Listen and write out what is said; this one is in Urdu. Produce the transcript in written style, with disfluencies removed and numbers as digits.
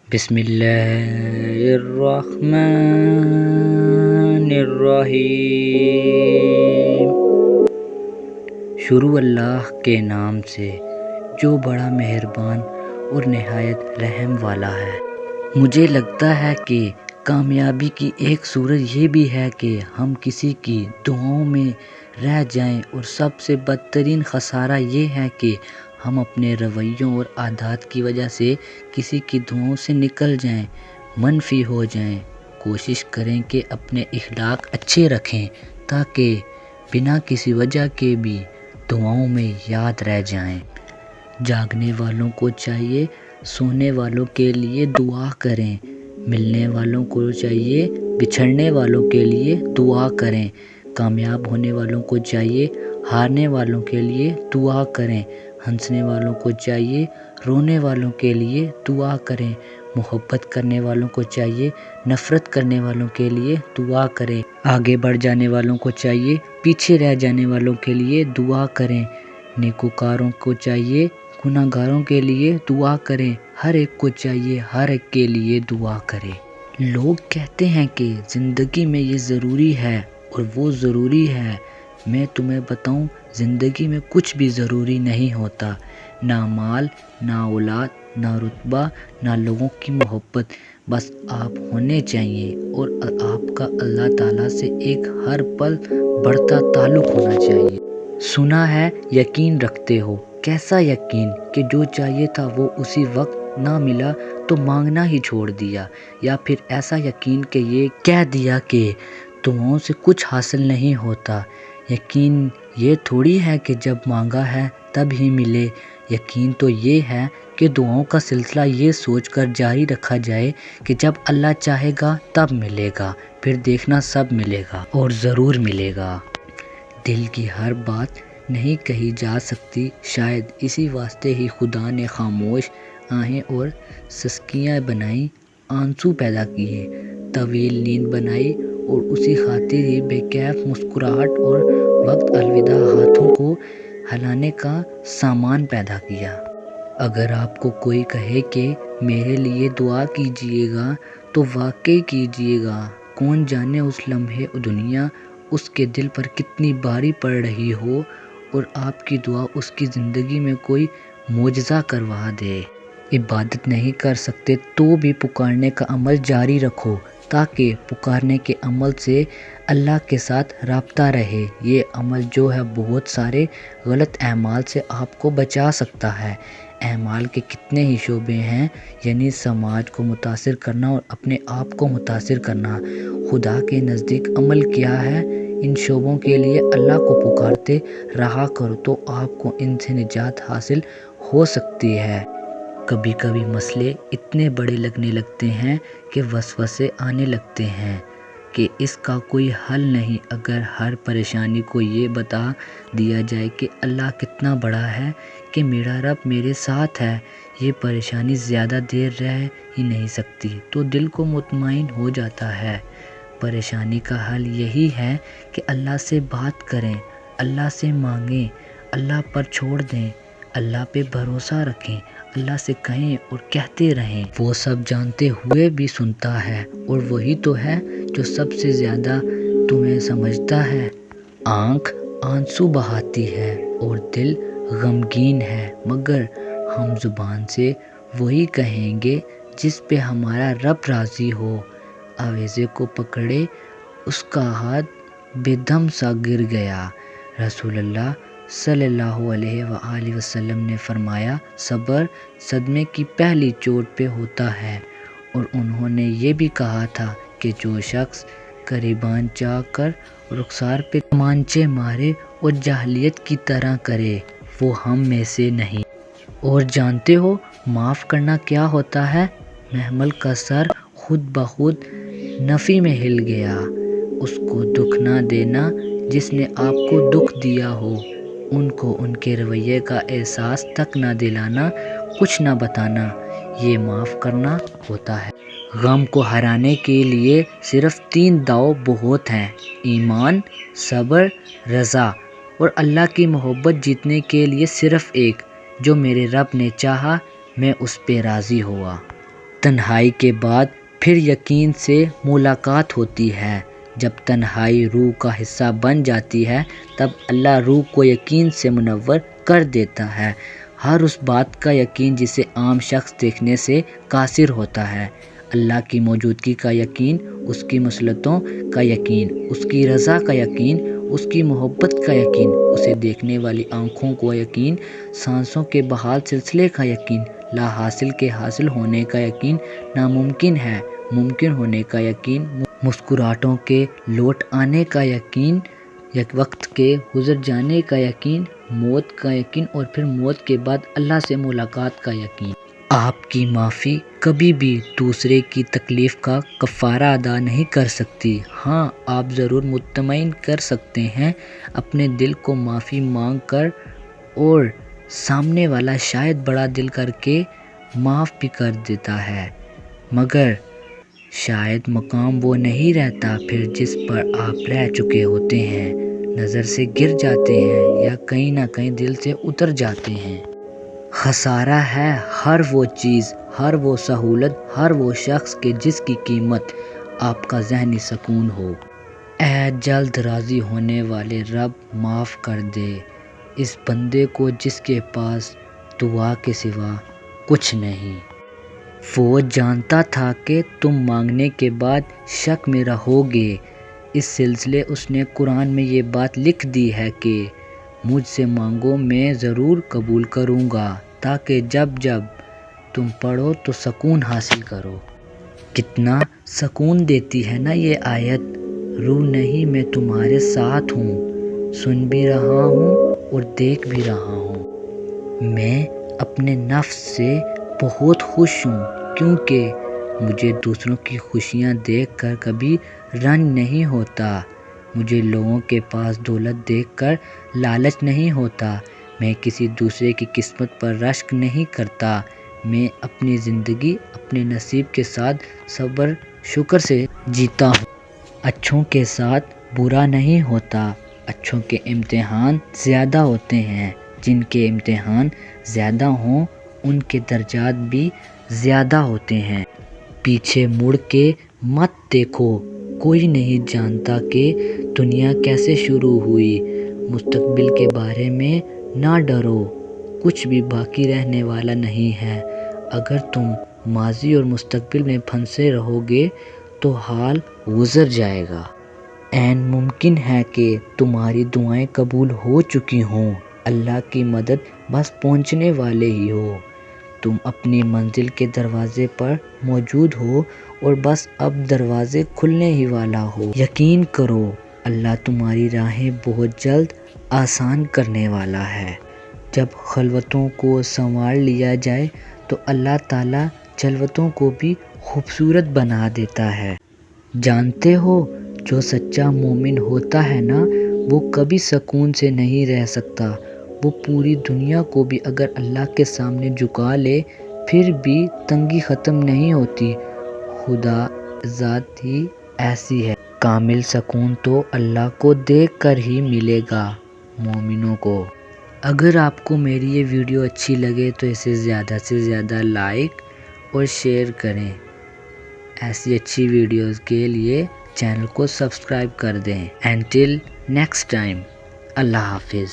بسم اللہ الرحمن الرحیم۔ شروع اللہ کے نام سے جو بڑا مہربان اور نہایت رحم والا ہے۔ مجھے لگتا ہے کہ کامیابی کی ایک صورت یہ بھی ہے کہ ہم کسی کی دعاؤں میں رہ جائیں، اور سب سے بدترین خسارہ یہ ہے کہ ہم اپنے رویوں اور عادات کی وجہ سے کسی کی دعاؤں سے نکل جائیں، منفی ہو جائیں۔ کوشش کریں کہ اپنے اخلاق اچھے رکھیں تاکہ بنا کسی وجہ کے بھی دعاؤں میں یاد رہ جائیں۔ جاگنے والوں کو چاہیے سونے والوں کے لیے دعا کریں، ملنے والوں کو چاہیے بچھڑنے والوں کے لیے دعا کریں، کامیاب ہونے والوں کو چاہیے ہارنے والوں کے لیے دعا کریں، ہنسنے والوں کو چاہیے رونے والوں کے لیے دعا کریں، محبت کرنے والوں کو چاہیے نفرت کرنے والوں کے لیے دعا کریں، آگے بڑھ جانے والوں کو چاہیے پیچھے رہ جانے والوں کے لیے دعا کریں، نیکوکاروں کو چاہیے گناہ گاروں کے لیے دعا کریں، ہر ایک کو چاہیے ہر ایک کے لیے دعا کریں۔ لوگ کہتے ہیں کہ زندگی میں یہ ضروری ہے اور وہ ضروری ہے۔ میں تمہیں بتاؤں، زندگی میں کچھ بھی ضروری نہیں ہوتا، نہ مال، نہ اولاد، نہ رتبہ، نہ لوگوں کی محبت، بس آپ ہونے چاہیے اور آپ کا اللہ تعالیٰ سے ایک ہر پل بڑھتا تعلق ہونا چاہیے۔ سنا ہے یقین رکھتے ہو، کیسا یقین کہ جو چاہیے تھا وہ اسی وقت نہ ملا تو مانگنا ہی چھوڑ دیا، یا پھر ایسا یقین کہ یہ کہہ دیا کہ دعاؤں سے کچھ حاصل نہیں ہوتا۔ یقین یہ تھوڑی ہے کہ جب مانگا ہے تب ہی ملے، یقین تو یہ ہے کہ دعاؤں کا سلسلہ یہ سوچ کر جاری رکھا جائے کہ جب اللہ چاہے گا تب ملے گا، پھر دیکھنا سب ملے گا اور ضرور ملے گا۔ دل کی ہر بات نہیں کہی جا سکتی، شاید اسی واسطے ہی خدا نے خاموش آہیں اور سسکیاں بنائیں، آنسو پیدا کیے، طویل نیند بنائی، اور اسی خاطر ہی بے کیف مسکراہٹ اور وقت الوداع ہاتھوں کو ہلانے کا سامان پیدا کیا۔ اگر آپ کو کوئی کہے کہ میرے لیے دعا کیجیے گا تو واقعی کیجیے گا، کون جانے اس لمحے دنیا اس کے دل پر کتنی بھاری پڑ رہی ہو اور آپ کی دعا اس کی زندگی میں کوئی معجزہ کروا دے۔ عبادت نہیں کر سکتے تو بھی پکارنے کا عمل جاری رکھو تاکہ پکارنے کے عمل سے اللہ کے ساتھ رابطہ رہے۔ یہ عمل جو ہے بہت سارے غلط اعمال سے آپ کو بچا سکتا ہے۔ اعمال کے کتنے ہی شعبے ہیں، یعنی سماج کو متاثر کرنا اور اپنے آپ کو متاثر کرنا۔ خدا کے نزدیک عمل کیا ہے؟ ان شعبوں کے لیے اللہ کو پکارتے رہا کرو تو آپ کو ان سے نجات حاصل ہو سکتی ہے۔ کبھی کبھی مسئلے اتنے بڑے لگنے لگتے ہیں کہ وسوسے آنے لگتے ہیں کہ اس کا کوئی حل نہیں۔ اگر ہر پریشانی کو یہ بتا دیا جائے کہ اللہ کتنا بڑا ہے، کہ میرا رب میرے ساتھ ہے، یہ پریشانی زیادہ دیر رہ ہی نہیں سکتی، تو دل کو مطمئن ہو جاتا ہے۔ پریشانی کا حل یہی ہے کہ اللہ سے بات کریں، اللہ سے مانگیں، اللہ پر چھوڑ دیں، اللہ پہ بھروسہ رکھیں، اللہ سے کہیں اور کہتے رہیں۔ وہ سب جانتے ہوئے بھی سنتا ہے، اور وہی تو ہے جو سب سے زیادہ تمہیں سمجھتا ہے۔ آنکھ آنسو بہاتی ہے اور دل غمگین ہے، مگر ہم زبان سے وہی کہیں گے جس پہ ہمارا رب راضی ہو۔ آویزے کو پکڑے اس کا ہاتھ بے دم سا گر گیا۔ رسول اللہ صلی اللہ علیہ وآلہ وسلم نے فرمایا، صبر صدمے کی پہلی چوٹ پہ ہوتا ہے، اور انہوں نے یہ بھی کہا تھا کہ جو شخص گریباں چاک کر رخسار پہ تمانچے مارے اور جاہلیت کی طرح کرے وہ ہم میں سے نہیں۔ اور جانتے ہو معاف کرنا کیا ہوتا ہے؟ محمل کا سر خود بخود نفی میں ہل گیا۔ اس کو دکھ نہ دینا جس نے آپ کو دکھ دیا ہو، ان کو ان کے رویے کا احساس تک نہ دلانا، کچھ نہ بتانا، یہ معاف کرنا ہوتا ہے۔ غم کو ہرانے کے لیے صرف 3 داؤ بہت ہیں: ایمان، صبر، رضا۔ اور اللہ کی محبت جیتنے کے لیے صرف ایک: جو میرے رب نے چاہا میں اس پہ راضی ہوا۔ تنہائی کے بعد پھر یقین سے ملاقات ہوتی ہے۔ جب تنہائی روح کا حصہ بن جاتی ہے تب اللہ روح کو یقین سے منور کر دیتا ہے، ہر اس بات کا یقین جسے عام شخص دیکھنے سے قاصر ہوتا ہے۔ اللہ کی موجودگی کا یقین، اس کی مصلحتوں کا یقین، اس کی رضا کا یقین، اس کی محبت کا یقین، اسے دیکھنے والی آنکھوں کو یقین، سانسوں کے بحال سلسلے کا یقین، لا حاصل کے حاصل ہونے کا یقین، ناممکن ہے ممکن ہونے کا یقین، مسکراہٹوں کے لوٹ آنے کا یقین، وقت کے گزر جانے کا یقین، موت کا یقین اور پھر موت کے بعد اللہ سے ملاقات کا یقین۔ آپ کی معافی کبھی بھی دوسرے کی تکلیف کا کفارہ ادا نہیں کر سکتی۔ ہاں، آپ ضرور مطمئن کر سکتے ہیں اپنے دل کو معافی مانگ کر، اور سامنے والا شاید بڑا دل کر کے معاف بھی کر دیتا ہے، مگر شاید مقام وہ نہیں رہتا پھر جس پر آپ رہ چکے ہوتے ہیں، نظر سے گر جاتے ہیں یا کہیں نہ کہیں دل سے اتر جاتے ہیں۔ خسارہ ہے ہر وہ چیز، ہر وہ سہولت، ہر وہ شخص کے جس کی قیمت آپ کا ذہنی سکون ہو۔ اے جلد راضی ہونے والے رب، معاف کر دے اس بندے کو جس کے پاس دعا کے سوا کچھ نہیں۔ وہ جانتا تھا کہ تم مانگنے کے بعد شک میں رہو گے، اس سلسلے اس نے قرآن میں یہ بات لکھ دی ہے کہ مجھ سے مانگو میں ضرور قبول کروں گا، تاکہ جب جب تم پڑھو تو سکون حاصل کرو۔ کتنا سکون دیتی ہے نا یہ آیت، رو نہیں میں تمہارے ساتھ ہوں، سن بھی رہا ہوں اور دیکھ بھی رہا ہوں۔ میں اپنے نفس سے بہت خوش ہوں کیونکہ مجھے دوسروں کی خوشیاں دیکھ کر کبھی رنج نہیں ہوتا، مجھے لوگوں کے پاس دولت دیکھ کر لالچ نہیں ہوتا، میں کسی دوسرے کی قسمت پر رشک نہیں کرتا، میں اپنی زندگی اپنے نصیب کے ساتھ صبر شکر سے جیتا ہوں۔ اچھوں کے ساتھ برا نہیں ہوتا، اچھوں کے امتحان زیادہ ہوتے ہیں، جن کے امتحان زیادہ ہوں ان کے درجات بھی زیادہ ہوتے ہیں۔ پیچھے مڑ کے مت دیکھو، کوئی نہیں جانتا کہ دنیا کیسے شروع ہوئی، مستقبل کے بارے میں نہ ڈرو، کچھ بھی باقی رہنے والا نہیں ہے، اگر تم ماضی اور مستقبل میں پھنسے رہو گے تو حال گزر جائے گا۔ عین ممکن ہے کہ تمہاری دعائیں قبول ہو چکی ہوں، اللہ کی مدد بس پہنچنے والے ہی ہو، تم اپنی منزل کے دروازے پر موجود ہو اور بس اب دروازے کھلنے ہی والا ہو۔ یقین کرو اللہ تمہاری راہیں بہت جلد آسان کرنے والا ہے۔ جب خلوتوں کو سنوار لیا جائے تو اللہ تعالیٰ جلوتوں کو بھی خوبصورت بنا دیتا ہے۔ جانتے ہو جو سچا مومن ہوتا ہے نا، وہ کبھی سکون سے نہیں رہ سکتا، وہ پوری دنیا کو بھی اگر اللہ کے سامنے جھکا لے پھر بھی تنگی ختم نہیں ہوتی، خدا ذات ہی ایسی ہے۔ کامل سکون تو اللہ کو دیکھ کر ہی ملے گا مومنوں کو۔ اگر آپ کو میری یہ ویڈیو اچھی لگے تو اسے زیادہ سے زیادہ لائک اور شیئر کریں، ایسی اچھی ویڈیوز کے لیے چینل کو سبسکرائب کر دیں۔ انٹل نیکسٹ ٹائم، اللہ حافظ۔